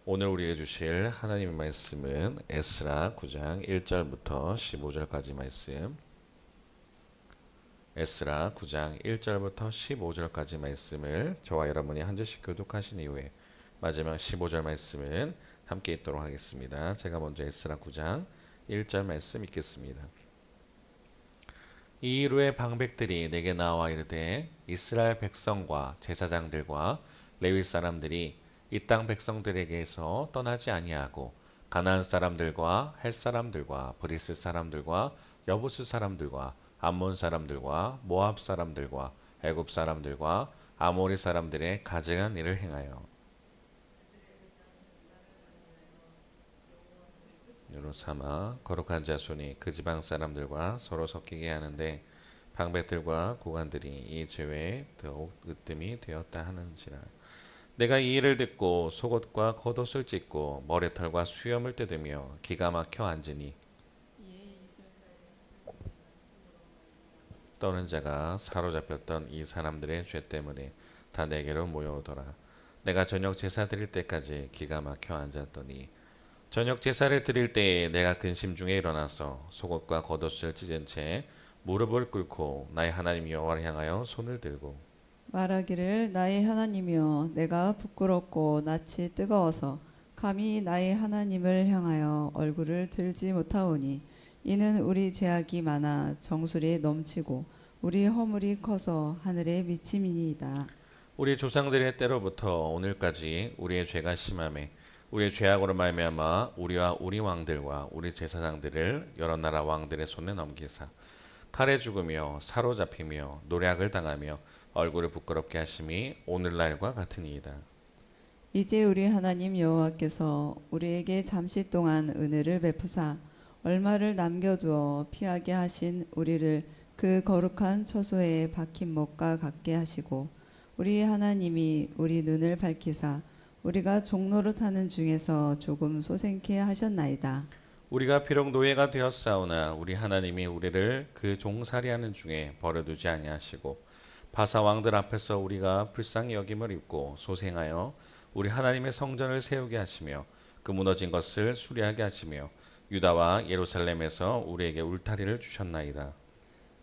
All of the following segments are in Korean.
오늘 우리에게 주실 하나님의 말씀은 에스라 9장 1절부터 15절까지 말씀. 에스라 9장 1절부터 15절까지 말씀을 저와 여러분이 한 절씩 교독하신 이후에 마지막 15절 말씀은 함께 읽도록 하겠습니다. 제가 먼저 에스라 9장 1절 말씀 읽겠습니다. 이후에 방백들이 내게 나와 이르되 이스라엘 백성과 제사장들과 레위 사람들이 이 땅 백성들에게서 떠나지 아니하고 가나안 사람들과 헷 사람들과 브리스 사람들과 여부스 사람들과 암몬 사람들과 모압 사람들과 애굽 사람들과 아모리 사람들의 가증한 일을 행하여 유로 삼아 거룩한 자손이 그 지방 사람들과 서로 섞이게 하는데 방백들과 고관들이 이 죄에 더욱 으뜸이 되었다 하는지라. 내가 이 일을 듣고 속옷과 겉옷을 찢고 머리털과 수염을 뜯으며 기가 막혀 앉으니 떠는 자가 사로잡혔던 이 사람들의 죄 때문에 다 내게로 모여오더라. 내가 저녁 제사 드릴 때까지 기가 막혀 앉았더니 저녁 제사를 드릴 때에 내가 근심 중에 일어나서 속옷과 겉옷을 찢은 채 무릎을 꿇고 나의 하나님 여호와를 향하여 손을 들고 말하기를 나의 하나님이여 내가 부끄럽고 낯이 뜨거워서 감히 나의 하나님을 향하여 얼굴을 들지 못하오니 이는 우리 죄악이 많아 정술이 넘치고 우리 허물이 커서 하늘에 미침이니이다. 우리 조상들의 때로부터 오늘까지 우리의 죄가 심함에 우리의 죄악으로 말미암아 우리와 우리 왕들과 우리 제사장들을 여러 나라 왕들의 손에 넘기사 칼에 죽으며 사로잡히며 노략을 당하며 얼굴을 부끄럽게 하심이 오늘날과 같으니이다. 이제 우리 하나님 여호와께서 우리에게 잠시 동안 은혜를 베푸사 얼마를 남겨두어 피하게 하신 우리를 그 거룩한 처소에 박힌 못과 같게 하시고 우리 하나님이 우리 눈을 밝히사 우리가 종로를 타는 중에서 조금 소생케 하셨나이다. 우리가 비록 노예가 되었사오나 우리 하나님이 우리를 그 종살이하는 중에 버려두지 아니하시고 바사 왕들 앞에서 우리가 불쌍히 여김을 입고 소생하여 우리 하나님의 성전을 세우게 하시며 그 무너진 것을 수리하게 하시며 유다와 예루살렘에서 우리에게 울타리를 주셨나이다.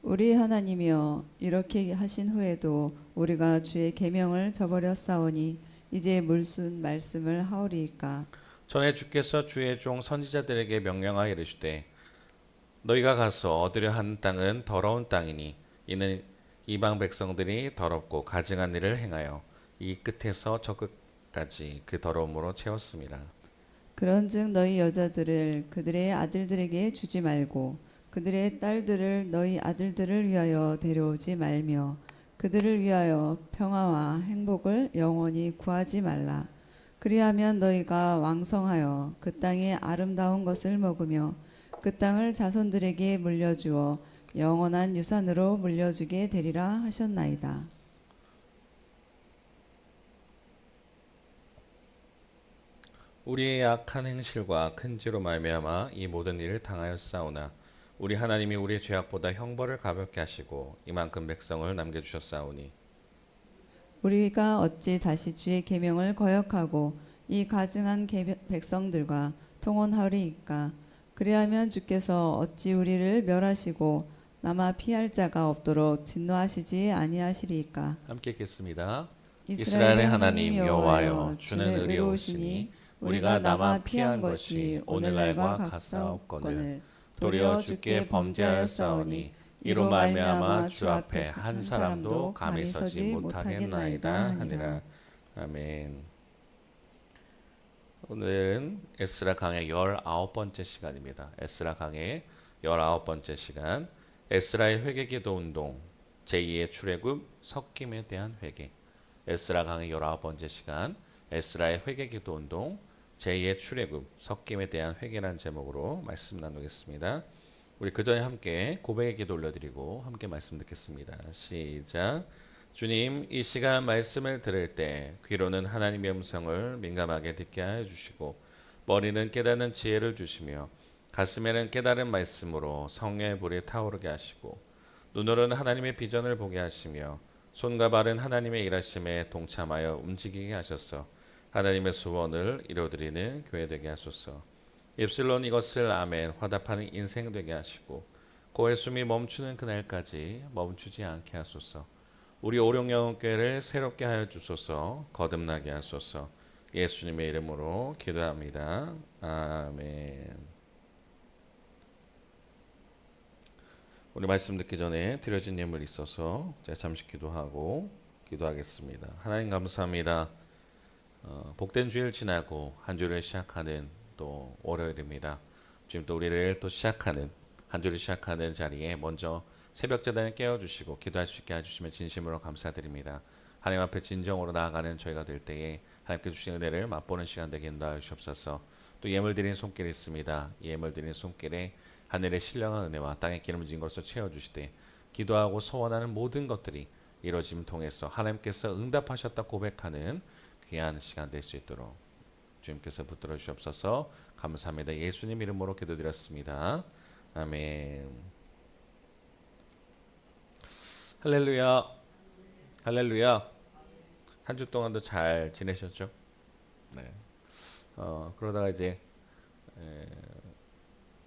우리 하나님이여 이렇게 하신 후에도 우리가 주의 계명을 저버렸사오니 이제 무슨 말씀을 하오리이까. 전에 주께서 주의 종 선지자들에게 명령하여 이르시되 너희가 가서 얻으려 하는 땅은 더러운 땅이니 이는 이방 백성들이 더럽고 가증한 일을 행하여 이 끝에서 저 끝까지 그 더러움으로 채웠습니다. 그런즉 너희 여자들을 그들의 아들들에게 주지 말고 그들의 딸들을 너희 아들들을 위하여 데려오지 말며 그들을 위하여 평화와 행복을 영원히 구하지 말라. 그리하면 너희가 왕성하여 그 땅의 아름다운 것을 먹으며 그 땅을 자손들에게 물려주어 영원한 유산으로 물려주게 되리라 하셨나이다. 우리의 악한 행실과 큰 죄로 말미암아 이 모든 일을 당하였사오나 우리 하나님이 우리의 죄악보다 형벌을 가볍게 하시고 이만큼 백성을 남겨주셨사오니 우리가 어찌 다시 주의 계명을 거역하고 이 가증한 백성들과 통혼하리이까. 그리하면 주께서 어찌 우리를 멸하시고 남아 피할 자가 없도록 진노하시지 아니하시리이까. 함께 읽겠습니다. 이스라엘의 하나님 여호와여 주는 의로우시니 우리가 남아 피한 것이 오늘날과 같사옵거늘 도리어 주께 범죄하였사오니 이로 말미암아 주 앞에 한 사람도 감히 서지 못하겠나이다 하니라. 아멘. 오늘은 에스라 강의 19번째 시간입니다. 에스라 강의 19번째 시간, 에스라의 회개기도 운동, 제2의 출애굽, 섞임에 대한 회개. 에스라 강의 19번째 시간, 에스라의 회개기도 운동, 제2의 출애굽, 섞임에 대한 회개라는 제목으로 말씀 나누겠습니다. 우리 그 전에 함께 고백의 기도 올려드리고 함께 말씀 듣겠습니다. 시작. 주님, 이 시간 말씀을 들을 때 귀로는 하나님의 음성을 민감하게 듣게 하여 주시고 머리는 깨닫는 지혜를 주시며 가슴에는 깨달은 말씀으로 성령의 불이 타오르게 하시고 눈으로는 하나님의 비전을 보게 하시며 손과 발은 하나님의 일하심에 동참하여 움직이게 하셔서 하나님의 소원을 이루어드리는 교회 되게 하소서. 입술론 이것을 아멘 화답하는 인생 되게 하시고 고의 숨이 멈추는 그날까지 멈추지 않게 하소서. 우리 오룡영혼교회를 새롭게 하여 주소서. 거듭나게 하소서. 예수님의 이름으로 기도합니다. 아멘. 오늘 말씀 듣기 전에 드려진 예물 있어서 제가 잠시 기도하고 기도하겠습니다. 하나님 감사합니다. 복된 주일 지나고 한 주를 시작하는 또 월요일입니다. 지금 또 우리를 또 시작하는 한 주를 시작하는 자리에 먼저 새벽 제단을 깨워주시고 기도할 수 있게 해주시면 진심으로 감사드립니다. 하나님 앞에 진정으로 나아가는 저희가 될 때에 하나님께 주신 은혜를 맛보는 시간 되게 인도하여 주옵소서. 또 예물 드리는 손길이 있습니다. 예물 드리는 손길에 하늘의 신령한 은혜와 땅의 기름진 것으로 채워주시되 기도하고 소원하는 모든 것들이 이루어짐을 통해서 하나님께서 응답하셨다 고백하는 귀한 시간 될 수 있도록 주님께서 붙들어 주시옵소서. 감사합니다. 예수님 이름으로 기도드렸습니다. 아멘. 할렐루야. 할렐루야. 한 주 동안도 잘 지내셨죠? 네. 그러다가 이제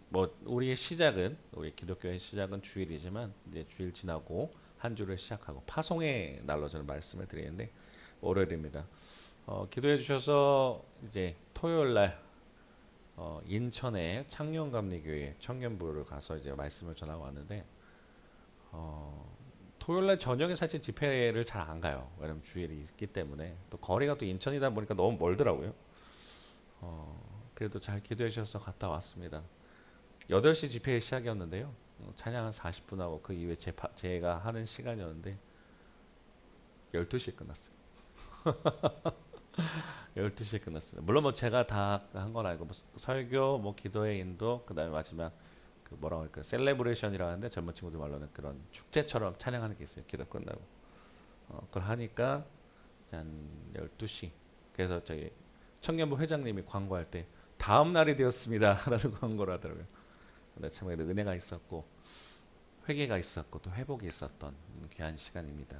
뭐 우리의 시작은 우리 기독교의 시작은 주일이지만 이제 주일 지나고 한 주를 시작하고 파송의 날로 저는 말씀을 드리는데 월요일입니다. 기도해 주셔서 이제 토요일 날 인천의 창녕감리교회 청년부를 가서 이제 말씀을 전하고 왔는데 토요일 날 저녁에 사실 집회를 잘 안 가요. 왜냐면 주일이 있기 때문에 또 거리가 또 인천이다 보니까 너무 멀더라고요. 그래도 잘 기도해 주셔서 갔다 왔습니다. 8시 집회 시작이었는데요. 찬양 한 40분 하고 그 이후에 제가 하는 시간이었는데 12시에 끝났어요. 12시에 끝났습니다. 물론 뭐 제가 다 한 건 아니고 뭐 설교, 뭐 기도의 인도, 그다음에 마지막 그 뭐라고 할까요? 셀레브레이션이라고 하는데 젊은 친구들 말로는 그런 축제처럼 찬양하는 게 있어요. 기도 끝나고. 그걸 하니까 한 12시. 그래서 저희 청년부 회장님이 광고할 때 다음 날이 되었습니다. 라는 광고를 하더라고요. 근데 참 은혜가 있었고 회개가 있었고 또 회복이 있었던 귀한 시간입니다.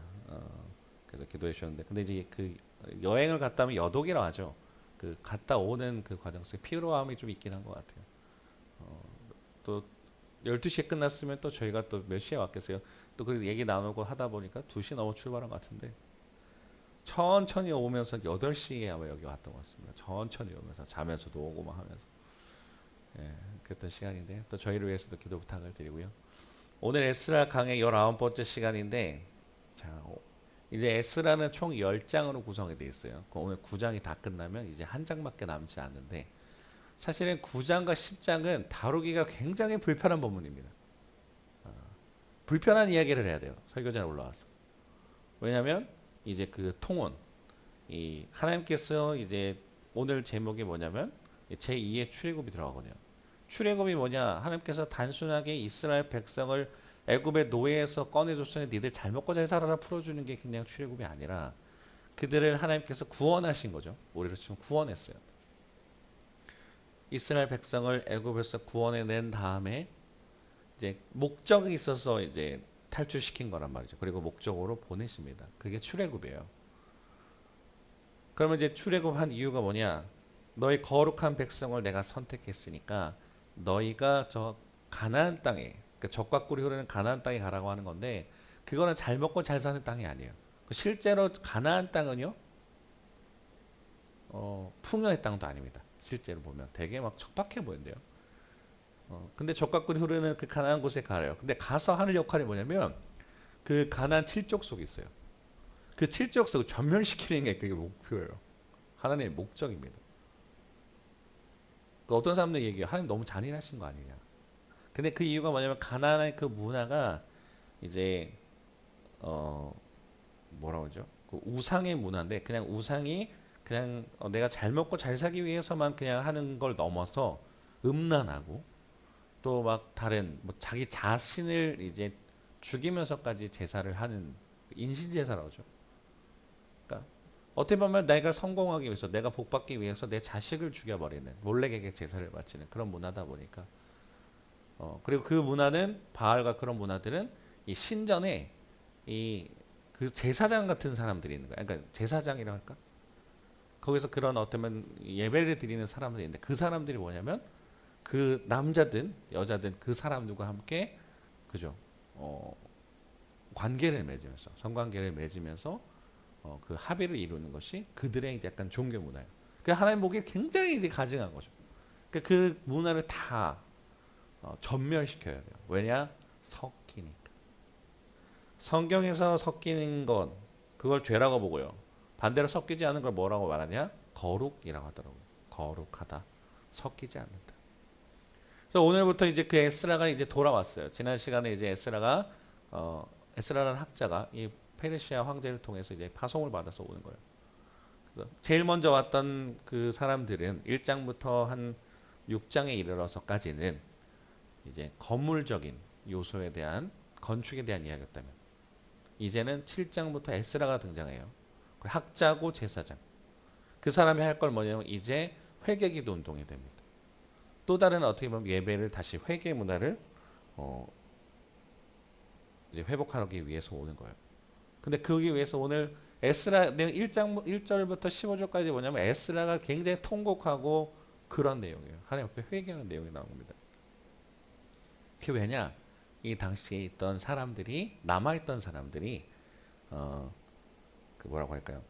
그래서 기도해 주셨는데 근데 이제 그 여행을 갔다 오면 여독이라고 하죠. 그 갔다 오는 그 과정 속에 피로함이 좀 있긴 한 것 같아요. 또 12시에 끝났으면 또 저희가 또 몇 시에 왔겠어요. 또 그 얘기 나누고 하다 보니까 2시 넘어 출발한 것 같은데 천천히 오면서 8시에 아마 여기 왔던 것 같습니다. 천천히 오면서 자면서도 오고 막 하면서 그랬던 시간인데 또 저희를 위해서도 기도 부탁을 드리고요. 오늘 에스라 강의 19번째 시간인데 자 이제 에스라는 총 10장으로 구성이 되어 있어요. 오늘 9장이 다 끝나면 이제 한 장밖에 남지 않는데 사실은 9장과 10장은 다루기가 굉장히 불편한 본문입니다. 불편한 이야기를 해야 돼요. 설교전에 올라와서. 왜냐하면 이제 그 통원, 이 하나님께서 이제 오늘 제목이 뭐냐면 제2의 출애굽이 들어가거든요. 출애굽이 뭐냐? 하나님께서 단순하게 이스라엘 백성을 애굽의 노예에서 꺼내줬으니 니들 잘 먹고 잘 살아라 풀어주는 게 그냥 출애굽이 아니라 그들을 하나님께서 구원하신 거죠. 우리로 치면 구원했어요. 이스라엘 백성을 애굽에서 구원해낸 다음에 이제 목적이 있어서 이제 탈출시킨 거란 말이죠. 그리고 목적으로 보내십니다. 그게 출애굽이에요. 그러면 이제 출애굽한 이유가 뭐냐? 너희 거룩한 백성을 내가 선택했으니까 너희가 저 가나안 땅에 그러니까 적과 꿀이 흐르는 가나안 땅에 가라고 하는 건데 그거는 잘 먹고 잘 사는 땅이 아니에요. 실제로 가나안 땅은요. 풍요의 땅도 아닙니다. 실제로 보면 되게 막 척박해 보인대요. 근데 적과 꿀이 흐르는 그 가나안 곳에 가요. 근데 가서 하는 역할이 뭐냐면 그 가나안 7족 속에 있어요. 그 7족 속을 전멸시키는 게 그게 목표예요. 하나님의 목적입니다. 그 어떤 사람들 얘기해요. 하나님 너무 잔인하신 거 아니냐. 근데 그 이유가 뭐냐면 가나안의 그 문화가 이제 뭐라고 그러죠? 그 우상의 문화인데 그냥 우상이 그냥 내가 잘 먹고 잘 살기 위해서만 그냥 하는 걸 넘어서 음란하고 또 막 다른 뭐 자기 자신을 이제 죽이면서까지 제사를 하는 인신 제사라고 하죠. 그러니까 어떻게 보면 내가 성공하기 위해서 내가 복받기 위해서 내 자식을 죽여버리는 몰래에게 제사를 바치는 그런 문화다 보니까 그리고 그 문화는 바알과 그런 문화들은 이 신전에 이 그 제사장 같은 사람들이 있는 거야. 그러니까 제사장이라 할까? 거기서 그런 어쩌면 예배를 드리는 사람들이 있는데 그 사람들이 뭐냐면 그 남자든 여자든 그 사람들과 함께 그죠? 관계를 맺으면서 성관계를 맺으면서 그 합의를 이루는 것이 그들의 이제 약간 종교 문화예요. 그 하나님 보기에 굉장히 이제 가증한 거죠. 그 문화를 다 전멸시켜야 돼요. 왜냐? 섞이니까. 성경에서 섞이는 건 그걸 죄라고 보고요. 반대로 섞이지 않은 걸 뭐라고 말하냐? 거룩이라고 하더라고요. 거룩하다. 섞이지 않는다. 그래서 오늘부터 이제 그 에스라가 이제 돌아왔어요. 지난 시간에 이제 에스라라는 학자가 이 페르시아 황제를 통해서 이제 파송을 받아서 오는 거예요. 그래서 제일 먼저 왔던 그 사람들은 1장부터 한 6장에 이르러서까지는 이제 건물적인 요소에 대한 건축에 대한 이야기였다면 이제는 7장부터 에스라가 등장해요. 학자고 제사장. 그 사람이 할 걸 뭐냐면 이제 회개기도 운동이 됩니다. 또 다른 어떻게 보면 예배를 다시 회개 문화를 이제 회복하기 위해서 오는 거예요. 근데 그러기 위해서 오늘 에스라 1절부터 15절까지 뭐냐면 에스라가 굉장히 통곡하고 그런 내용이에요. 하나님 앞에 회개하는 내용이 나온 겁니다. 그게 왜냐? 이 당시에 있던 사람들이 남아있던 사람들이 그 뭐라고 할까요?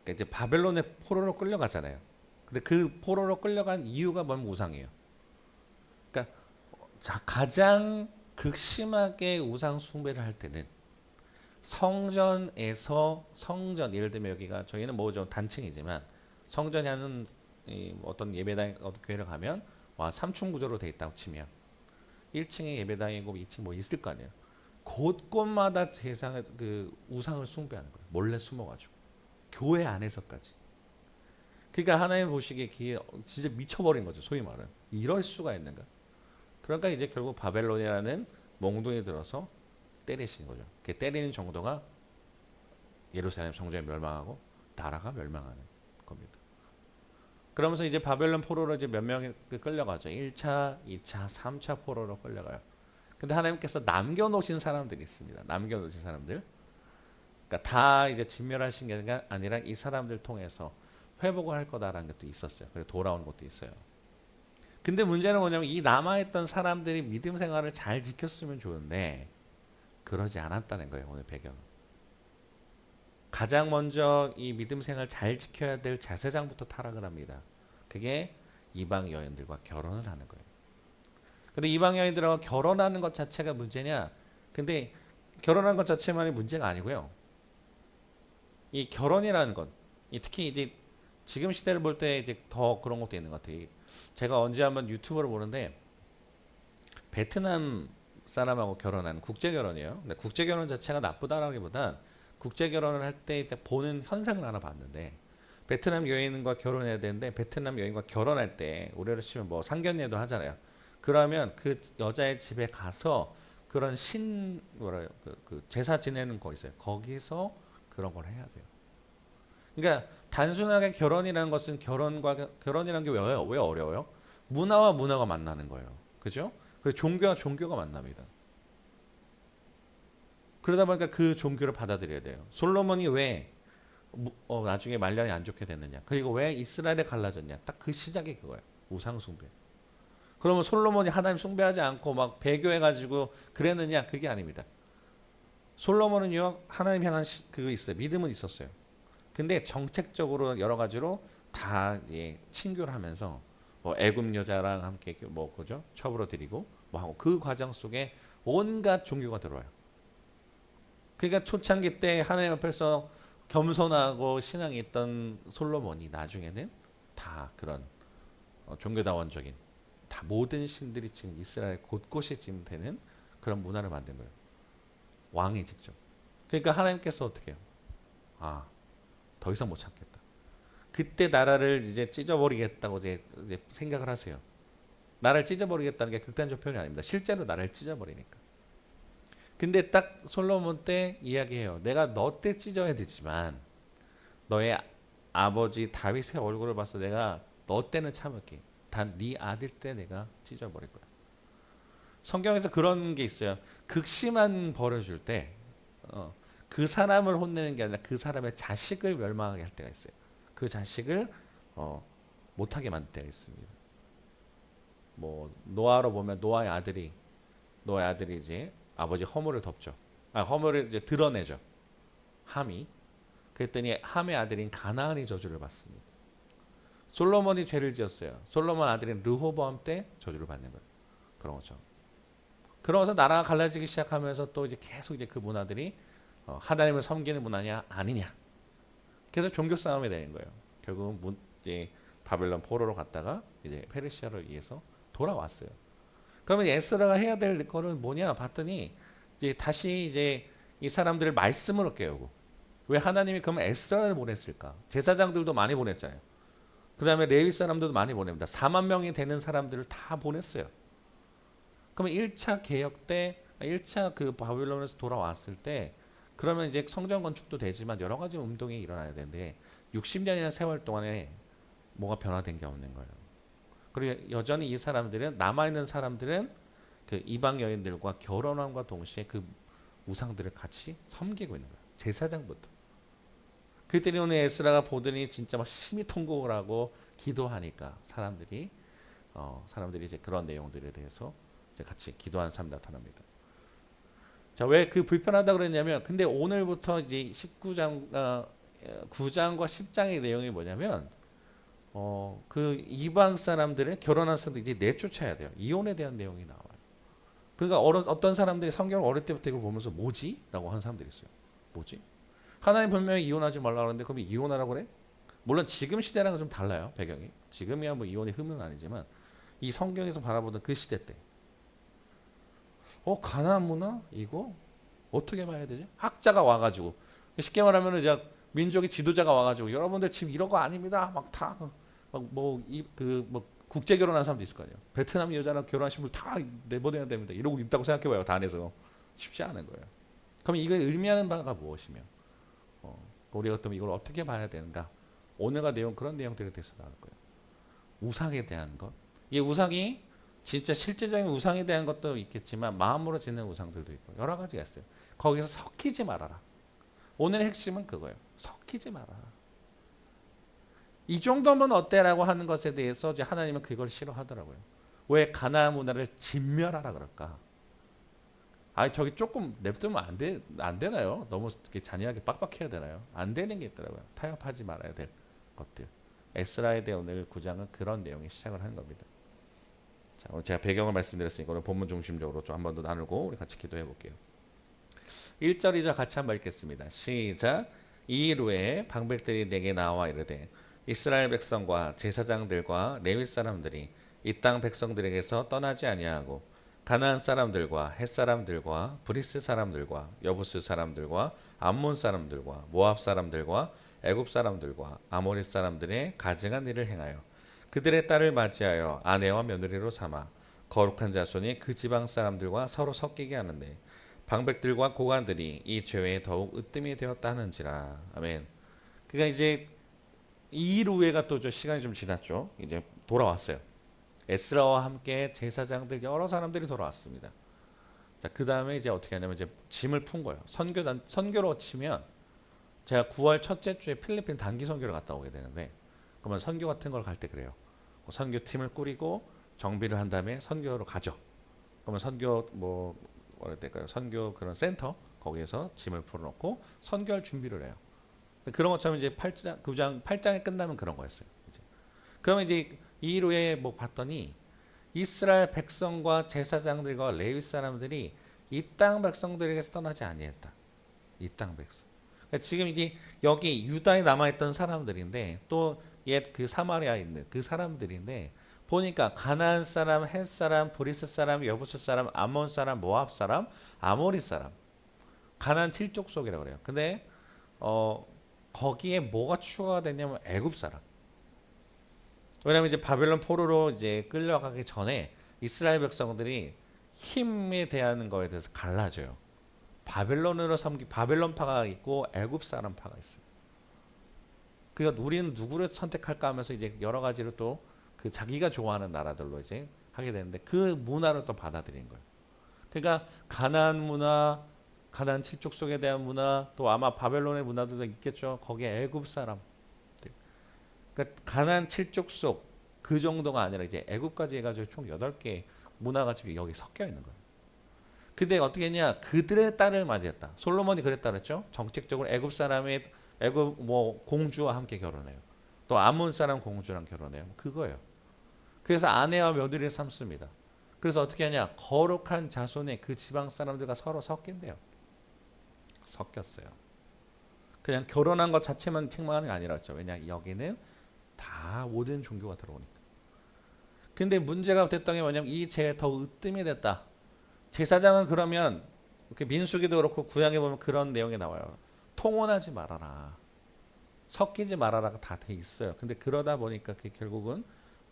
그러니까 이제 바벨론의 포로로 끌려가잖아요. 근데 그 포로로 끌려간 이유가 뭐냐면 우상이에요. 그러니까 가장 극심하게 우상 숭배를 할 때는 성전에서 예를 들면 여기가 저희는 뭐 좀 단층이지만 성전이 하는 어떤 예배당 어떤 교회를 가면 와 3층 구조로 돼 있다고 치면 1층에 예배당이고 2층 뭐 있을 거 아니에요. 곳곳마다 세상에 그 우상을 숭배하는 거예요. 몰래 숨어가지고 교회 안에서까지. 그러니까 하나님 보시기에 진짜 미쳐버린 거죠. 소위 말은 이럴 수가 있는가. 그러니까 이제 결국 바벨론이라는 몽둥이 들어서 때리시는 거죠. 그 때리는 정도가 예루살렘 성전이 멸망하고 나라가 멸망하는 겁니다. 그러면서 이제 바벨론 포로로 이제 몇 명이 끌려가죠. 1차, 2차, 3차 포로로 끌려가요. 근데 하나님께서 남겨놓으신 사람들이 있습니다. 남겨놓으신 사람들. 그러니까 다 이제 진멸하신 게 아니라 이 사람들 통해서 회복을 할 거다라는 것도 있었어요. 그래서 돌아오는 것도 있어요. 근데 문제는 뭐냐면 이 남아있던 사람들이 믿음 생활을 잘 지켰으면 좋은데 그러지 않았다는 거예요. 오늘 배경. 가장 먼저 이 믿음 생활 잘 지켜야 될 제사장부터 타락을 합니다. 그게 이방 여인들과 결혼을 하는 거예요. 근데 이방 여인들하고 결혼하는 것 자체가 문제냐? 근데 결혼하는 것 자체만이 문제가 아니고요. 이 결혼이라는 것, 특히 이제 지금 시대를 볼 때 이제 더 그런 것도 있는 것 같아요. 제가 언제 한번 유튜브를 보는데 베트남 사람하고 결혼하는 국제 결혼이에요. 근데 국제 결혼 자체가 나쁘다라기보단 국제 결혼을 할 때 보는 현상을 하나 봤는데 베트남 여인과 결혼해야 되는데 베트남 여인과 결혼할 때 우리로 치면 뭐 상견례도 하잖아요. 그러면 그 여자의 집에 가서 그런 그 제사 지내는 거 있어요. 거기서 그런 걸 해야 돼요. 그러니까 단순하게 결혼이라는 것은 결혼이라는 게 왜 어려워요? 문화와 문화가 만나는 거예요. 그죠? 그리고 종교와 종교가 만납니다. 그러다 보니까 그 종교를 받아들여야 돼요. 솔로몬이 왜 나중에 말년이 안 좋게 됐느냐? 그리고 왜 이스라엘에 갈라졌냐? 딱 그 시작이 그거예요. 우상 숭배. 그러면 솔로몬이 하나님 숭배하지 않고 막 배교해가지고 그랬느냐? 그게 아닙니다. 솔로몬은요 하나님 향한 그거 있어요. 믿음은 있었어요. 근데 정책적으로 여러 가지로 다 친교를 하면서 뭐 애굽 여자랑 함께 뭐 그죠? 첩으로 드리고 뭐 하고 그 과정 속에 온갖 종교가 들어와요. 그러니까 초창기 때 하나님 앞에서 겸손하고 신앙이 있던 솔로몬이 나중에는 다 그런 종교다원적인 다 모든 신들이 지금 이스라엘 곳곳에 지금 되는 그런 문화를 만든 거예요. 왕이 직접. 그러니까 하나님께서 어떻게 해요? 더 이상 못 참겠다. 그때 나라를 이제 찢어버리겠다고 이제 생각을 하세요. 나라를 찢어버리겠다는 게 극단적 표현이 아닙니다. 실제로 나라를 찢어버리니까. 근데 딱 솔로몬 때 이야기해요. 내가 너 때 찢어야 되지만 너의 아버지 다윗의 얼굴을 봐서 내가 너 때는 참을게. 단 네 아들 때 내가 찢어버릴 거야. 성경에서 그런 게 있어요. 극심한 벌을 줄 때 그 사람을 혼내는 게 아니라 그 사람의 자식을 멸망하게 할 때가 있어요. 그 자식을 못하게 만들 때가 있습니다. 뭐 노아로 보면 노아의 아들이 이제 아버지 허물을 덮죠. 허물을 이제 드러내죠. 함이. 그랬더니 함의 아들인 가나안이 저주를 받습니다. 솔로몬이 죄를 지었어요. 솔로몬 아들인 르호보암 때 저주를 받는 거예요. 그런 거죠. 그러면서 나라가 갈라지기 시작하면서 또 이제 계속 이제 그 문화들이 하나님을 섬기는 문화냐 아니냐. 그래서 종교 싸움이 되는 거예요. 결국은 이제 바벨론 포로로 갔다가 이제 페르시아를 위해서 돌아왔어요. 그러면 에스라가 해야 될 거는 뭐냐 봤더니 이제 다시 이제 이 사람들을 말씀으로 깨우고, 왜 하나님이 그러면 에스라를 보냈을까? 제사장들도 많이 보냈잖아요. 그 다음에 레위 사람들도 많이 보냅니다. 4만 명이 되는 사람들을 다 보냈어요. 그러면 1차 개혁 때, 1차 그 바빌론에서 돌아왔을 때, 그러면 이제 성전 건축도 되지만 여러 가지 운동이 일어나야 되는데 60년이라는 세월 동안에 뭐가 변화된 게 없는 거예요. 그리고 여전히 이 사람들은, 남아있는 사람들은 그 이방 여인들과 결혼함과 동시에 그 우상들을 같이 섬기고 있는 거예요. 제사장부터. 그랬더니 오늘 에스라가 보더니 진짜 막 심히 통곡을 하고 기도하니까 사람들이 이제 그런 내용들에 대해서 이제 같이 기도하는 사람이 나타납니다. 자, 왜 그 불편하다 그랬냐면, 근데 오늘부터 이제 9장과 10장의 내용이 뭐냐면, 그 이방 사람들을, 결혼한 사람들 이제 내쫓아야 돼요. 이혼에 대한 내용이 나와요. 그러니까 어떤 사람들이 성경을 어릴 때부터 이걸 보면서 뭐지? 라고 하는 사람들이 있어요. 뭐지? 하나님 분명히 이혼하지 말라 그러는데 그럼 이혼하라고 그래? 물론 지금 시대랑은 좀 달라요. 배경이. 지금이야 뭐 이혼의 흠은 아니지만 이 성경에서 바라보던 그 시대 때 가나안 문화? 이거? 어떻게 봐야 되지? 학자가 와가지고, 쉽게 말하면 이제 민족의 지도자가 와가지고, 여러분들 지금 이런 거 아닙니다. 막 다, 뭐 국제 결혼한 사람도 있을 거 아니에요. 베트남 여자랑 결혼하신 분 다 내보내야 됩니다. 이러고 있다고 생각해봐요. 다 안에서. 쉽지 않은 거예요. 그럼 이걸 의미하는 바가 무엇이며, 우리가 또 이걸 어떻게 봐야 되는가? 오늘과 내용, 그런 내용들에 대해서 나올 거예요. 우상에 대한 것. 이 우상이 진짜 실제적인 우상에 대한 것도 있겠지만 마음으로 짓는 우상들도 있고 여러 가지가 있어요. 거기서 섞이지 말아라. 오늘의 핵심은 그거예요. 섞이지 말아라. 이 정도면 어때라고 하는 것에 대해서 이제 하나님은 그걸 싫어하더라고요. 왜 가나안 문화를 진멸하라 그럴까? 저기 조금 냅두면 안 되나요? 너무 이렇게 잔인하게 빡빡해야 되나요? 안 되는 게 있더라고요. 타협하지 말아야 될 것들. 에스라에 대해 오늘 9장은 그런 내용이 시작을 하는 겁니다. 자, 오늘 제가 배경을 말씀드렸으니까 오늘 본문 중심적으로 좀 한 번 더 나누고 우리 같이 기도해 볼게요. 1절 2절 같이 한번 읽겠습니다. 시작. 이일 후에 방백들이 내게 나와 이르되 이스라엘 백성과 제사장들과 레위 사람들이 이 땅 백성들에게서 떠나지 아니하고 가나안 사람들과 헷 사람들과 브리스 사람들과 여부스 사람들과 암몬 사람들과 모압 사람들과 애굽 사람들과 아모리 사람들의 가증한 일을 행하여 그들의 딸을 맞이하여 아내와 며느리로 삼아 거룩한 자손이 그 지방 사람들과 서로 섞이게 하는데 방백들과 고관들이 이 죄에 더욱 으뜸이 되었다 하는지라. 아멘. 그러니까 이제 이 일 후에가 또 시간이 좀 지났죠. 이제 돌아왔어요. 에스라와 함께 제사장들 여러 사람들이 돌아왔습니다. 자, 그 다음에 이제 어떻게 하냐면 이제 짐을 푼 거예요. 선교로 치면 제가 9월 첫째 주에 필리핀 단기 선교를 갔다 오게 되는데, 그러면 선교 같은 걸 갈 때 그래요. 선교팀을 꾸리고 정비를 한 다음에 선교로 가죠. 그러면 선교 뭐랄 때까요? 선교 그런 센터 거기에서 짐을 풀어놓고 선교할 준비를 해요. 그런 것처럼 이제 9장 8장에 끝나면 그런 거였어요. 이제. 그러면 이제 이 일 후에 뭐 봤더니 이스라엘 백성과 제사장들과 레위 사람들이 이 땅 백성들에게서 떠나지 아니했다. 이 땅 백성. 그러니까 지금 이게 여기 유다에 남아있던 사람들인데 또 옛 그 사마리아에 있는 그 사람들인데 보니까 가나안 사람, 헷 사람, 브리스 사람, 여부스 사람, 암몬 사람, 모압 사람, 아모리 사람, 가나안 7족속이라고 그래요. 근데 거기에 뭐가 추가가 됐냐면 애굽 사람. 왜냐하면 이제 바벨론 포로로 이제 끌려가기 전에 이스라엘 백성들이 힘에 대한 거에 대해서 갈라져요. 바벨론파가 있고 애굽 사람파가 있어요. 그러니까 우리는 누구를 선택할까 하면서 이제 여러 가지로 또 그 자기가 좋아하는 나라들로 이제 하게 되는데 그 문화를 또 받아들인 거예요. 그러니까 가나안 문화, 가나안 7족속에 대한 문화, 또 아마 바벨론의 문화도 있겠죠. 거기에 애굽 사람. 그러니까 가나안 7족속 그 정도가 아니라 이제 애굽까지 해가지고 총 8개 문화가 지금 여기 섞여 있는 거예요. 근데 어떻게 했냐? 그들의 딸을 맞이했다. 솔로몬이 그랬다 그랬죠? 정책적으로 애굽 사람이 애굽 뭐 공주와 함께 결혼해요. 또 아몬 사람 공주랑 결혼해요. 그거예요. 그래서 아내와 며느리를 삼습니다. 그래서 어떻게 하냐? 거룩한 자손의 그 지방 사람들과 서로 섞인대요. 섞였어요. 그냥 결혼한 것 자체만 책망하는 게 아니라죠. 왜냐? 여기는 다 모든 종교가 들어오니까. 근데 문제가 됐던 게 뭐냐면 이 죄에 더 으뜸이 됐다. 제사장은 그러면 민수기도 그렇고 구약에 보면 그런 내용이 나와요. 통혼하지 말아라. 섞이지 말아라가 다 돼 있어요. 근데 그러다 보니까 그게 결국은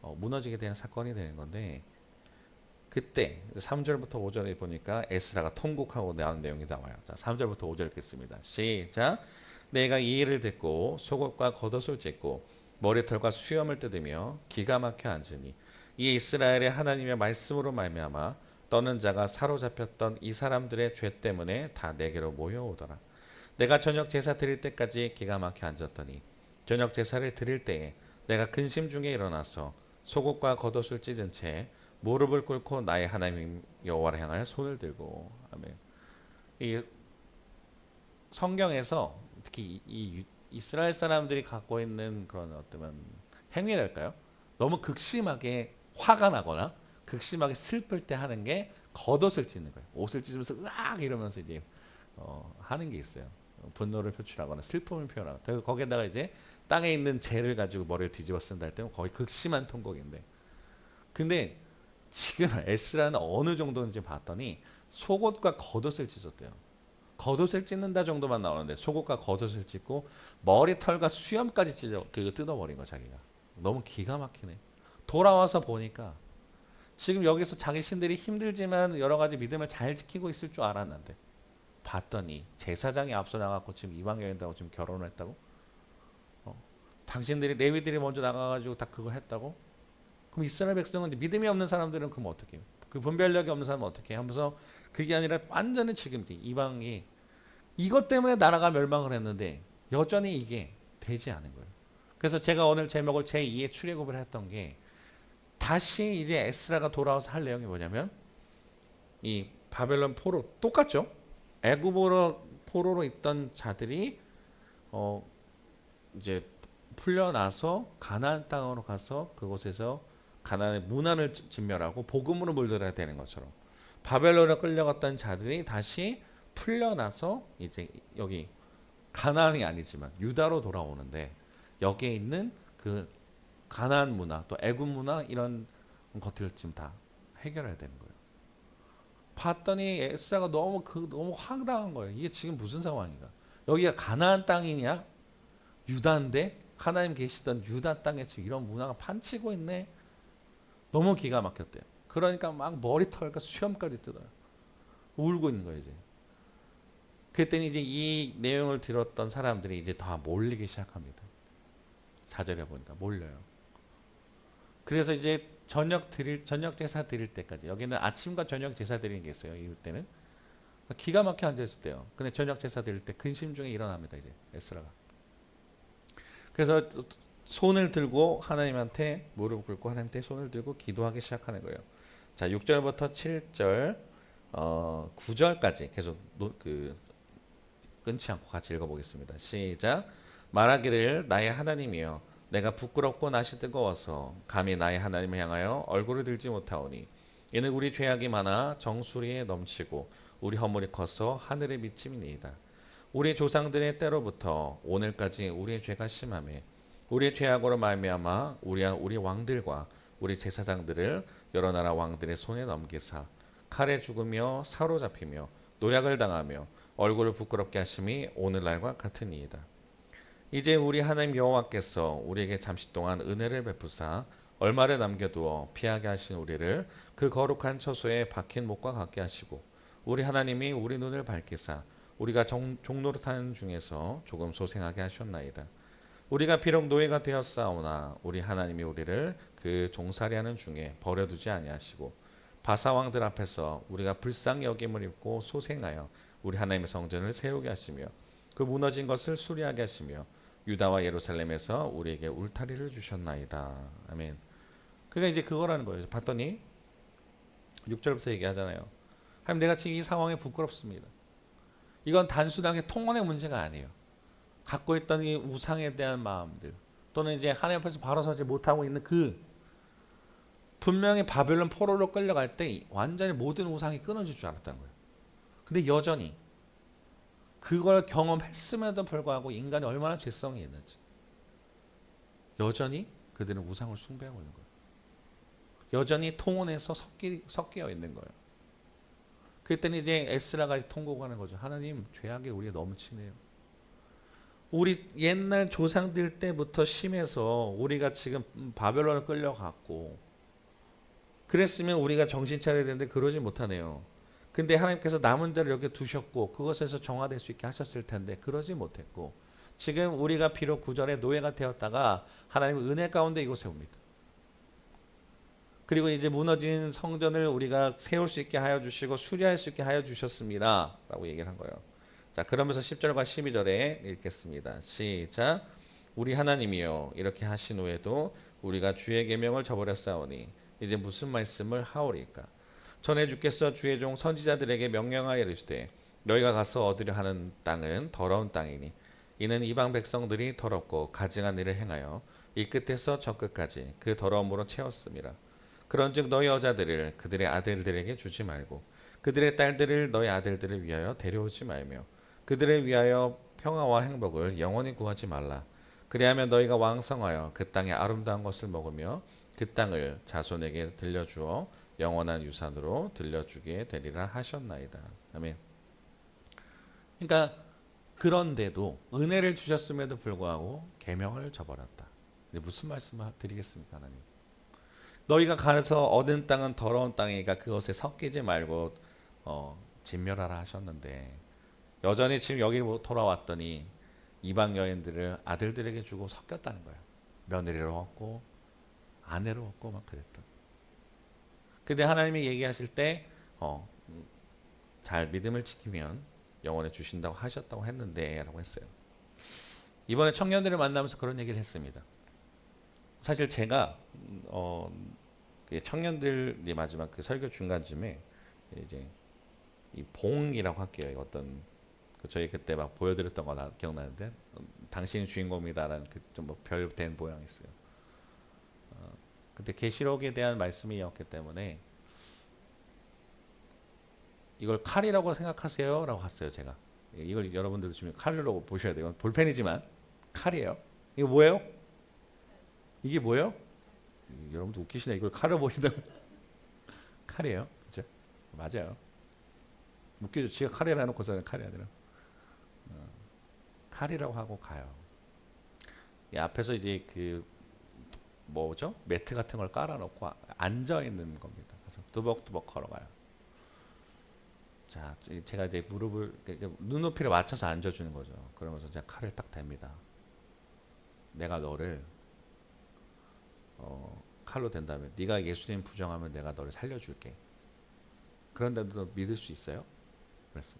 무너지게 되는 사건이 되는 건데 그때 3절부터 5절에 보니까 에스라가 통곡하고 나온 내용이 나와요. 자, 3절부터 5절 읽겠습니다. 시작. 내가 이 일을 듣고 속옷과 겉옷을 찢고 머리털과 수염을 뜯으며 기가 막혀 앉으니 이 이스라엘의 하나님의 말씀으로 말미암아 떠는 자가 사로잡혔던 이 사람들의 죄 때문에 다 내게로 모여오더라. 내가 저녁 제사 드릴 때까지 기가 막혀 앉았더니 저녁 제사를 드릴 때에 내가 근심 중에 일어나서 속옷과 겉옷을 찢은 채 무릎을 꿇고 나의 하나님 여호와를 향하여 손을 들고 아멘. 이 성경에서 특히 이 이스라엘 사람들이 갖고 있는 그런 어떤 행위랄까요? 너무 극심하게 화가 나거나 극심하게 슬플 때 하는 게 겉옷을 찢는 거예요. 옷을 찢으면서 으악 이러면서 이제 하는 게 있어요. 분노를 표출하거나 슬픔을 표현하고 그리고 거기에다가 이제 땅에 있는 재를 가지고 머리를 뒤집어 쓴다 할 때는 거의 극심한 통곡인데 근데 지금 에스라는 어느 정도인지 봤더니 속옷과 겉옷을 찢었대요. 겉옷을 찢는다 정도만 나오는데 속옷과 겉옷을 찢고 머리털과 수염까지 뜯어버린 거 자기가. 너무 기가 막히네. 돌아와서 보니까 지금 여기서 자기 신들이 힘들지만 여러 가지 믿음을 잘 지키고 있을 줄 알았는데 봤더니 제사장이 앞서 나가고 지금 이방 여인하고 지금 결혼을 했다고? 당신들이 레위들이 먼저 나가가지고 다 그거 했다고? 그럼 이스라엘 백성은 믿음이 없는 사람들은 그럼 어떻게 해요? 그 분별력이 없는 사람은 어떻게 해요? 하면서 그게 아니라 완전히 지금 이방이 이것 때문에 나라가 멸망을 했는데 여전히 이게 되지 않은 거예요. 그래서 제가 오늘 제목을 제2의 출애굽을 했던 게 다시 이제 에스라가 돌아와서 할 내용이 뭐냐면 이 바벨론 포로 똑같죠? 애굽으로 포로로 있던 자들이 이제 풀려나서 가나안 땅으로 가서 그곳에서 가나안의 문화를 진멸하고 복음으로 물들어야 되는 것처럼 바벨론에 끌려갔던 자들이 다시 풀려나서 이제 여기 가나안이 아니지만 유다로 돌아오는데 여기에 있는 그 가나안 문화 또 애굽 문화 이런 것들을 지금 다 해결해야 되는 거예요. 봤더니 에스라가 너무 황당한 거예요. 이게 지금 무슨 상황인가? 여기가 가나안 땅이냐? 유다인데 하나님 계시던 유다 땅에 지금 이런 문화가 판치고 있네. 너무 기가 막혔대요. 그러니까 막 머리털과 수염까지 뜯어요. 울고 있는 거예요 이제. 그랬더니 이제 이 내용을 들었던 사람들이 이제 다 몰리기 시작합니다. 자절해 보니까 몰려요. 그래서 이제 저녁 제사 드릴 때까지 여기는 아침과 저녁 제사 드리는 게 있어요. 이때는 기가 막혀 앉아 있을 때요. 근데 저녁 제사 드릴 때 근심 중에 일어납니다. 이제 에스라가. 그래서 손을 들고 하나님한테 무릎 꿇고 하나님한테 손을 들고 기도하기 시작하는 거예요. 자, 6절부터 7절, 9절까지 계속 끊지 않고 같이 읽어보겠습니다. 시작. 말하기를 나의 하나님이여 내가 부끄럽고 낯이 뜨거워서 감히 나의 하나님을 향하여 얼굴을 들지 못하오니 이는 우리 죄악이 많아 정수리에 넘치고 우리 허물이 커서 하늘에 미침이니이다. 우리 조상들의 때로부터 오늘까지 우리의 죄가 심하매 우리의 죄악으로 말미암아 우리 왕들과 우리 제사장들을 여러 나라 왕들의 손에 넘기사 칼에 죽으며 사로잡히며 노략을 당하며 얼굴을 부끄럽게 하심이 오늘날과 같으니이다. 이제 우리 하나님 여호와께서 우리에게 잠시 동안 은혜를 베푸사 얼마를 남겨두어 피하게 하신 우리를 그 거룩한 처소에 박힌 목과 같게 하시고 우리 하나님이 우리 눈을 밝히사 우리가 종노릇하는 중에서 조금 소생하게 하셨나이다. 우리가 비록 노예가 되었사오나 우리 하나님이 우리를 그 종살이하는 중에 버려두지 아니하시고 바사왕들 앞에서 우리가 불쌍히 여김을 입고 소생하여 우리 하나님의 성전을 세우게 하시며 그 무너진 것을 수리하게 하시며 유다와 예루살렘에서 우리에게 울타리를 주셨나이다. 아멘. 그러니까 이제 그거라는 거예요. 봤더니 6절부터 얘기하잖아요. 하나님, 내가 지금 이 상황에 부끄럽습니다. 이건 단순하게 통혼의 문제가 아니에요. 갖고 있던 이 우상에 대한 마음들, 또는 이제 하나님 앞에서 바로 서지 못하고 있는 그, 분명히 바벨론 포로로 끌려갈 때 완전히 모든 우상이 끊어질 줄 알았다는 거예요. 근데 여전히 그걸 경험했음에도 불구하고 인간이 얼마나 죄성이 있는지, 여전히 그들은 우상을 숭배하고 있는 거예요. 여전히 통혼에서 섞여 있는 거예요. 그랬더니 이제 에스라가 통곡하는 거죠. 하나님, 죄악이 우리에 넘치네요. 우리 옛날 조상들 때부터 심해서 우리가 지금 바벨론을 끌려갔고, 그랬으면 우리가 정신 차려야 되는데 그러지 못하네요. 근데 하나님께서 남은 자를 여기 두셨고 그것에서 정화될 수 있게 하셨을 텐데 그러지 못했고, 지금 우리가 비록 구절의 노예가 되었다가 하나님의 은혜 가운데 이곳에 옵니다. 그리고 이제 무너진 성전을 우리가 세울 수 있게 하여 주시고 수리할 수 있게 하여 주셨습니다 라고 얘기를 한 거예요. 자, 그러면서 10절과 12절에 읽겠습니다. 시작. 우리 하나님이여, 이렇게 하신 후에도 우리가 주의 계명을 저버렸사오니 이제 무슨 말씀을 하오리까? 전에 주께서 주의 종 선지자들에게 명령하여 이르시되 너희가 가서 얻으려 하는 땅은 더러운 땅이니 이는 이방 백성들이 더럽고 가증한 일을 행하여 이 끝에서 저 끝까지 그 더러움으로 채웠음이라. 그런즉 너희 여자들을 그들의 아들들에게 주지 말고 그들의 딸들을 너희 아들들을 위하여 데려오지 말며 그들을 위하여 평화와 행복을 영원히 구하지 말라. 그리하면 너희가 왕성하여 그 땅의 아름다운 것을 먹으며 그 땅을 자손에게 들려주어 영원한 유산으로 들려주게 되리라 하셨나이다. 아멘. 그러니까 그런데도 은혜를 주셨음에도 불구하고 계명을 저버렸다. 무슨 말씀을 드리겠습니까, 하나님? 너희가 가서 얻은 땅은 더러운 땅이니까 그것에 섞이지 말고 진멸하라 하셨는데 여전히 지금 여기 돌아왔더니 이방 여인들을 아들들에게 주고 섞였다는 거예요. 며느리로 얻고 아내로 얻고 막 그랬다. 근데 하나님이 얘기하실 때 잘 믿음을 지키면 영원히 주신다고 하셨다고 했는데 라고 했어요. 이번에 청년들을 만나면서 그런 얘기를 했습니다. 사실 제가 청년들이 마지막 그 설교 중간쯤에 이제 이 봉이라고 할게요. 어떤 저희 그때 막 보여드렸던 거 기억나는데 당신이 주인공이다라는 그 좀 뭐 별된 모양이 있어요. 그때 계시록에 대한 말씀이었기 때문에 이걸 칼이라고 생각하세요라고 했어요. 제가 이걸 여러분들도 지금 칼로 보셔야 돼요. 볼펜이지만 칼이에요. 이거 뭐예요? 이게 뭐예요? 여러분도 웃기시네. 이걸 칼로 보신다고. 칼이에요. 그렇죠? 맞아요. 웃기죠. 지가 칼이라 해놓고서 칼이 아니라 칼이라고 하고 가요. 이 앞에서 이제 그 뭐죠? 매트 같은 걸 깔아놓고 앉아 있는 겁니다. 그래서 두벅두벅 걸어가요. 자, 제가 이제 무릎을 눈높이를 맞춰서 앉아주는 거죠. 그러면서 제가 칼을 딱 댑니다. 내가 너를 칼로 댄다면 네가 예수님 부정하면 내가 너를 살려줄게. 그런데도 너 믿을 수 있어요? 그랬어요.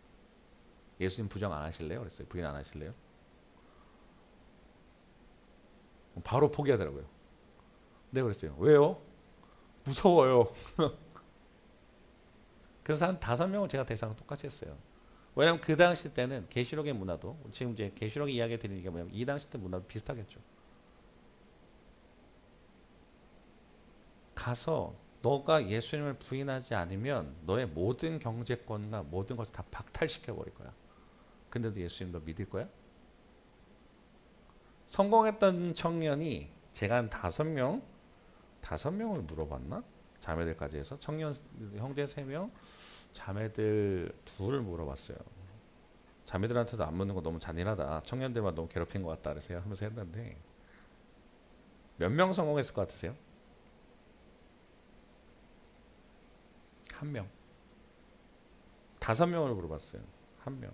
예수님 부정 안 하실래요? 그랬어요. 부인 안 하실래요? 바로 포기하더라고요. 네, 그랬어요. 왜요? 무서워요. 그래서 한 5명을 제가 대상을 똑같이 했어요. 왜냐하면 그 당시 때는 계시록의 문화도 지금 이제 계시록의 이야기 드리는 게 뭐냐면 이 당시 때 문화도 비슷하겠죠. 가서 너가 예수님을 부인하지 않으면 너의 모든 경제권과 모든 것을 다 박탈시켜 버릴 거야. 근데도 예수님 너 믿을 거야? 성공했던 청년이 제가 한 5명을 물어봤나? 자매들까지 해서 청년 형제 3명, 자매들 2을 물어봤어요. 자매들한테도 안 묻는 거 너무 잔인하다. 청년들만 너무 괴롭힌 것 같다. 그래서 하면서 했는데 몇 명 성공했을 것 같으세요? 1명. 5명을 물어봤어요. 1명.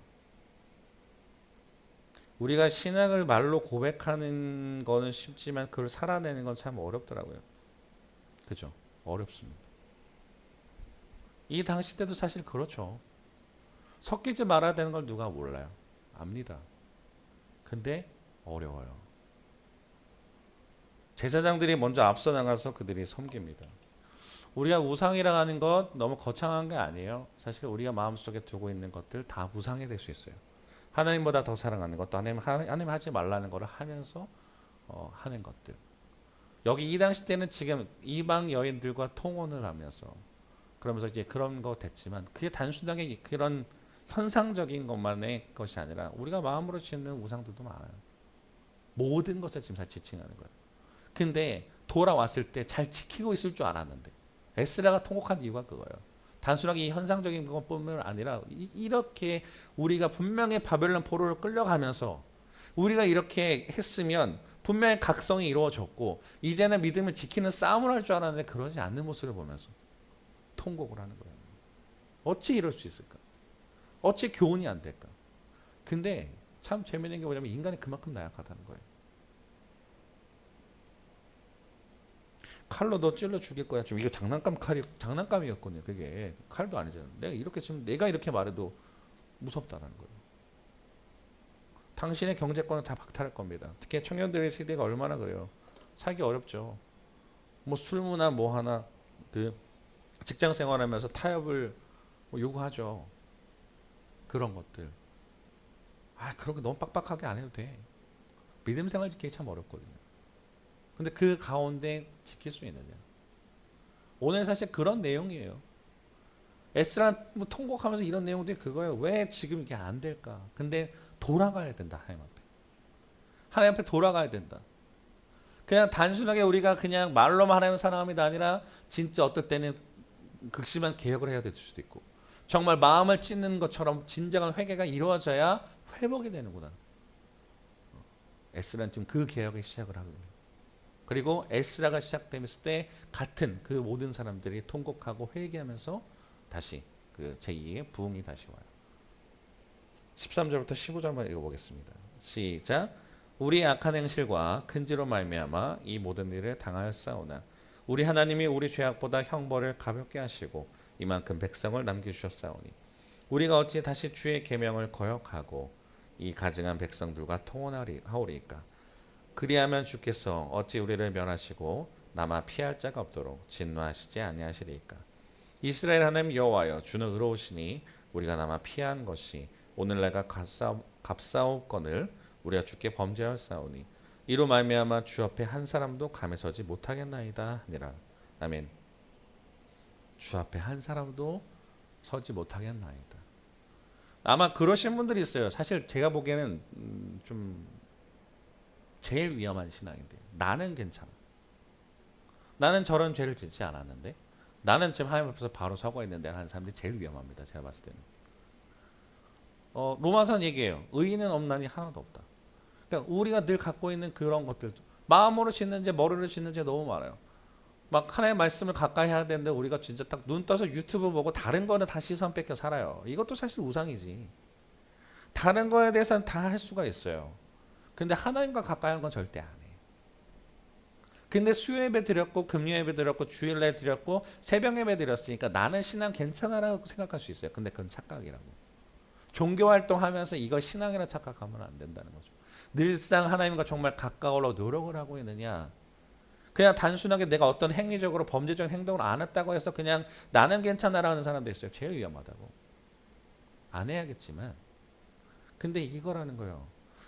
우리가 신앙을 말로 고백하는 거는 쉽지만 그걸 살아내는 건 참 어렵더라고요. 그죠? 어렵습니다. 이 당시 때도 사실 그렇죠. 섞이지 말아야 되는 걸 누가 몰라요. 압니다. 근데 어려워요. 제사장들이 먼저 앞서 나가서 그들이 섬깁니다. 우리가 우상이라 하는 것 너무 거창한 게 아니에요. 사실 우리가 마음속에 두고 있는 것들 다 우상이 될 수 있어요. 하나님보다 더 사랑하는 것도 하나님 하지 말라는 거를 하면서 하는 것들. 여기 이 당시 때는 지금 이방 여인들과 통혼을 하면서 그러면서 이제 그런 거 됐지만 그게 단순하게 그런 현상적인 것만의 것이 아니라 우리가 마음으로 짓는 우상들도 많아요. 모든 것을 지금 다 지칭하는 거예요. 근데 돌아왔을 때 잘 지키고 있을 줄 알았는데 에스라가 통곡한 이유가 그거예요. 단순하게 이 현상적인 것뿐만 아니라 이렇게 우리가 분명히 바벨론 포로를 끌려가면서 우리가 이렇게 했으면 분명히 각성이 이루어졌고 이제는 믿음을 지키는 싸움을 할 줄 알았는데 그러지 않는 모습을 보면서 통곡을 하는 거예요. 어찌 이럴 수 있을까? 어찌 교훈이 안 될까? 근데 참 재미있는 게 뭐냐면 인간이 그만큼 나약하다는 거예요. 칼로 너 찔러 죽일 거야. 지금 이거 장난감이었거든요. 그게 칼도 아니잖아요. 내가 이렇게 말해도 무섭다라는 거예요. 당신의 경제권은 다 박탈할 겁니다. 특히 청년들의 세대가 얼마나 그래요. 살기 어렵죠. 뭐 술무나 뭐 하나 그 직장 생활하면서 타협을 뭐 요구하죠. 그런 것들. 그런 거 너무 빡빡하게 안 해도 돼. 믿음 생활 지키기 참 어렵거든요. 근데 그 가운데 지킬 수 있느냐. 오늘 사실 그런 내용이에요. 에스라 뭐 통곡하면서 이런 내용들이 그거예요. 왜 지금 이게 안 될까? 근데 돌아가야 된다. 하나님 앞에. 하나님 앞에 돌아가야 된다. 그냥 단순하게 우리가 그냥 말로만 하나님 사랑합니다 아니라 진짜 어떨 때는 극심한 개혁을 해야 될 수도 있고 정말 마음을 찢는 것처럼 진정한 회개가 이루어져야 회복이 되는구나. 에스라는 지금 그 개혁의 시작을 하거든요. 그리고 에스라가 시작되었을 때 같은 그 모든 사람들이 통곡하고 회개하면서 다시 그 제2의 부흥이 다시 와요. 13절부터 15절만 읽어보겠습니다. 시작. 우리의 악한 행실과 큰지로 말미암아 이 모든 일을 당하였사오나 우리 하나님이 우리 죄악보다 형벌을 가볍게 하시고 이만큼 백성을 남겨주셨사오니 우리가 어찌 다시 주의 계명을 거역하고 이 가증한 백성들과 통혼하오리까. 그리하면 주께서 어찌 우리를 면하시고 남아 피할 자가 없도록 진노하시지 아니하시리까. 이스라엘 하나님 여호와여 주는 의로우시니 우리가 남아 피한 것이 오늘날과 값싸옵건을 우리가 주께 범죄하였사오니 이로 말미암아 주 앞에 한 사람도 감에 서지 못하겠나이다 하니라. 아멘. 주 앞에 한 사람도 서지 못하겠나이다. 아마 그러신 분들이 있어요. 사실 제가 보기에는 좀 제일 위험한 신앙인데 나는 괜찮아. 나는 저런 죄를 짓지 않았는데 나는 지금 하나님 앞에서 바로 서고 있는데 하는 사람들이 제일 위험합니다. 제가 봤을 때는. 로마서는 얘기해요. 의인은 없나니 하나도 없다. 그러니까 우리가 늘 갖고 있는 그런 것들 마음으로 짓는 죄, 머리로 짓는 죄 너무 많아요. 막 하나님의 말씀을 가까이 해야 되는데 우리가 진짜 딱 눈 떠서 유튜브 보고 다른 거는 다 시선 뺏겨 살아요. 이것도 사실 우상이지. 다른 거에 대해서는 다 할 수가 있어요. 근데 하나님과 가까이 하는 건 절대 안 해. 근데 수요 예배 드렸고 금요 예배 드렸고 주일날 드렸고 새벽 예배 드렸으니까 나는 신앙 괜찮아라고 생각할 수 있어요. 근데 그건 착각이라고. 종교 활동하면서 이걸 신앙이라 착각하면 안 된다는 거죠. 늘상 하나님과 정말 가까우려고 노력을 하고 있느냐. 그냥 단순하게 내가 어떤 행위적으로 범죄적인 행동을 안 했다고 해서 그냥 나는 괜찮아라는 사람도 있어요. 제일 위험하다고. 안 해야겠지만 근데 이거라는 거예요.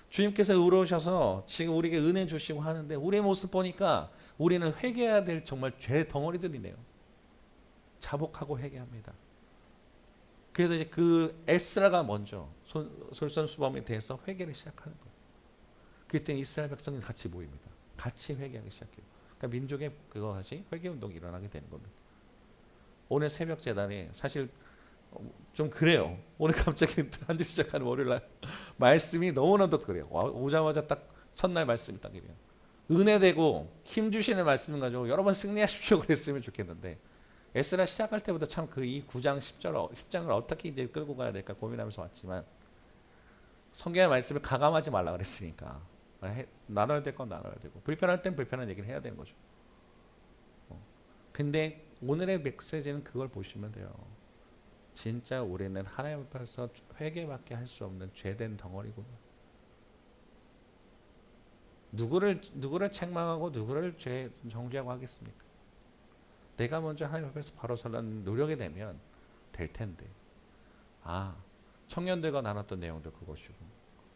주님께서 의로우셔서 지금 우리에게 은혜 주시고 하는데 우리의 모습 보니까 우리는 회개해야 될 정말 죄 덩어리들이네요. 자복하고 회개합니다. 그래서 이제 그 에스라가 먼저 솔선수범에 대해서 회개를 시작하는 거예요. 그때 이스라엘 백성이 같이 모입니다. 같이 회개하기 시작해요. 그러니까 민족의 그것이 회개운동이 일어나게 되는 겁니다. 오늘 새벽 재단에 사실 좀 그래요. 오늘 갑자기 한 주 시작하는 월요일날 말씀이 너무나도 그래요. 오자마자 딱 첫날 말씀이 딱 이래요. 은혜되고 힘 주시는 말씀인 가지고 여러분 승리하십시오 그랬으면 좋겠는데 에스라 시작할 때부터 참 그 이 9장 10장을 어떻게 이제 끌고 가야 될까 고민하면서 왔지만 성경의 말씀을 가감하지 말라 그랬으니까 나눠야 될 건 나눠야 되고 불편할 땐 불편한 얘기를 해야 되는 거죠. 근데 오늘의 메시지는 그걸 보시면 돼요. 진짜 우리는 하나님 앞에서 회개밖에 할 수 없는 죄된 덩어리구나. 누구를 책망하고 누구를 죄 정죄하고 하겠습니까? 내가 먼저 하나님 앞에서 바로 서는 노력이 되면 될 텐데. 청년들과 나눴던 내용도 그것이고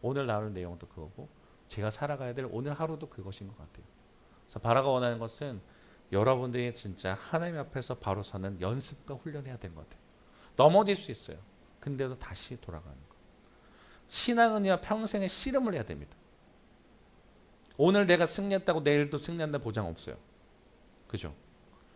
오늘 나눌 내용도 그거고 제가 살아가야 될 오늘 하루도 그것인 것 같아요. 그래서 바라가 원하는 것은 여러분들이 진짜 하나님 앞에서 바로 서는 연습과 훈련해야 되는 것 같아요. 넘어질 수 있어요. 근데도 다시 돌아가는 거. 신앙은요 평생의 씨름을 해야 됩니다. 오늘 내가 승리했다고 내일도 승리한다 보장 없어요. 그죠?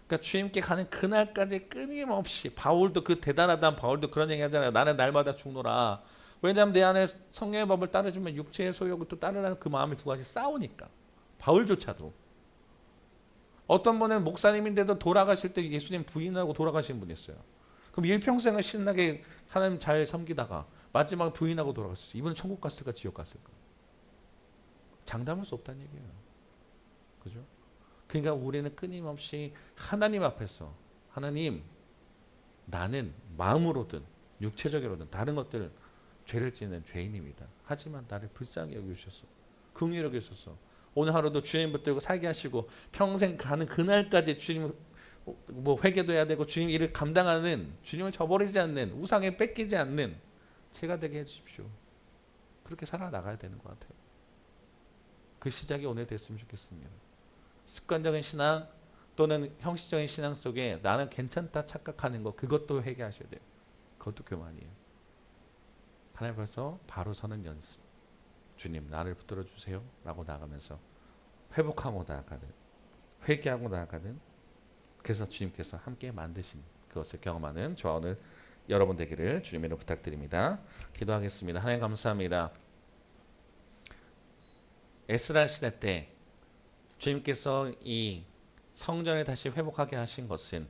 그러니까 주님께 가는 그날까지 끊임없이 바울도 그 대단하다는 바울도 그런 얘기 하잖아요. 나는 날마다 죽노라. 왜냐하면 내 안에 성령의 법을 따르지만 육체의 소욕을 또 따르라는 그 마음이 두 가지 싸우니까. 바울조차도. 어떤 분은 목사님인데도 돌아가실 때 예수님 부인하고 돌아가신 분이 있어요. 그럼 일평생을 신나게 하나님 잘 섬기다가 마지막에 부인하고 돌아갔어요. 이분은 천국 갔을까 지옥 갔을까? 장담할 수 없다는 얘기예요. 그죠? 그러니까 우리는 끊임없이 하나님 앞에서 하나님 나는 마음으로든 육체적으로든 다른 것들 죄를 짓는 죄인입니다. 하지만 나를 불쌍히 여기셔서 긍휼히 여기셔서 오늘 하루도 주님 붙들고 살게 하시고 평생 가는 그날까지 주님 뭐 회개도 해야 되고 주님 일을 감당하는 주님을 저버리지 않는 우상에 뺏기지 않는 제가 되게 해주십시오. 그렇게 살아나가야 되는 것 같아요. 그 시작이 오늘 됐으면 좋겠습니다. 습관적인 신앙 또는 형식적인 신앙 속에 나는 괜찮다 착각하는 거 그것도 회개하셔야 돼요. 그것도 교만이에요. 하나님 앞에서 바로 서는 연습. 주님 나를 붙들어 주세요 라고 나가면서 회복하고 나아가는 회개하고 나아가는 그래서 주님께서 함께 만드신 그것을 경험하는 저와 오늘 여러분 되기를 주님의 이름으로 부탁드립니다. 기도하겠습니다. 하나님 감사합니다. 에스라 시대 때 주님께서 이 성전을 다시 회복하게 하신 것은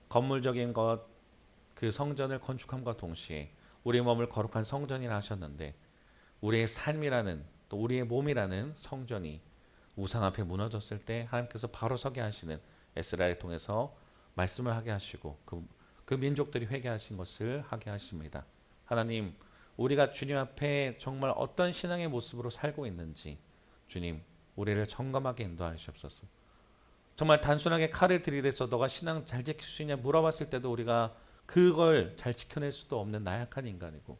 건물적인 것, 그 성전을 건축함과 동시에 우리의 몸을 거룩한 성전이라 하셨는데 우리의 삶이라는 또 우리의 몸이라는 성전이 우상 앞에 무너졌을 때 하나님께서 바로 서게 하시는 에스라를 통해서 말씀을 하게 하시고 그 민족들이 회개하신 것을 하게 하십니다. 하나님 우리가 주님 앞에 정말 어떤 신앙의 모습으로 살고 있는지 주님 우리를 점검하게 인도하시옵소서. 정말 단순하게 칼을 들이대서 너가 신앙 잘 지킬 수 있냐 물어봤을 때도 우리가 그걸 잘 지켜낼 수도 없는 나약한 인간이고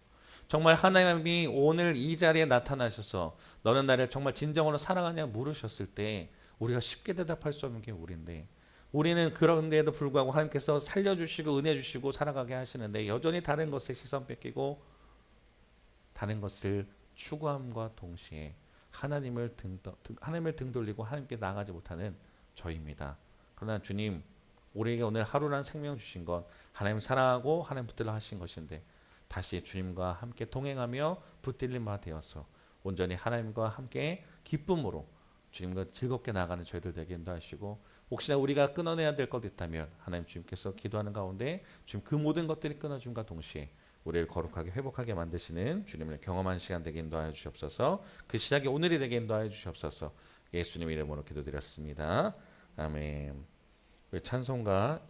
정말 하나님이 오늘 이 자리에 나타나셔서 너는 나를 정말 진정으로 사랑하냐 물으셨을 때 우리가 쉽게 대답할 수 없는 게 우리인데 우리는 그런데도 불구하고 하나님께서 살려주시고 은혜 주시고 살아가게 하시는데 여전히 다른 것에 시선 뺏기고 다른 것을 추구함과 동시에 하나님을 등 돌리고 하나님께 나아가지 못하는 저희입니다. 그러나 주님 우리에게 오늘 하루란 생명 주신 것 하나님 사랑하고 하나님 붙들라 하신 것인데 다시 주님과 함께 동행하며 붙들린 바 되어서 온전히 하나님과 함께 기쁨으로 주님과 즐겁게 나가는 저희들 되게 인도하시고 혹시나 우리가 끊어내야 될 것 있다면 하나님 주님께서 기도하는 가운데 지금 그 모든 것들이 끊어짐과 동시에 우리를 거룩하게 회복하게 만드시는 주님을 경험한 시간 되게 인도하여 주시옵소서. 그 시작이 오늘이 되게 인도하여 주시옵소서. 예수님 이름으로 기도드렸습니다. 아멘. 우리 찬송가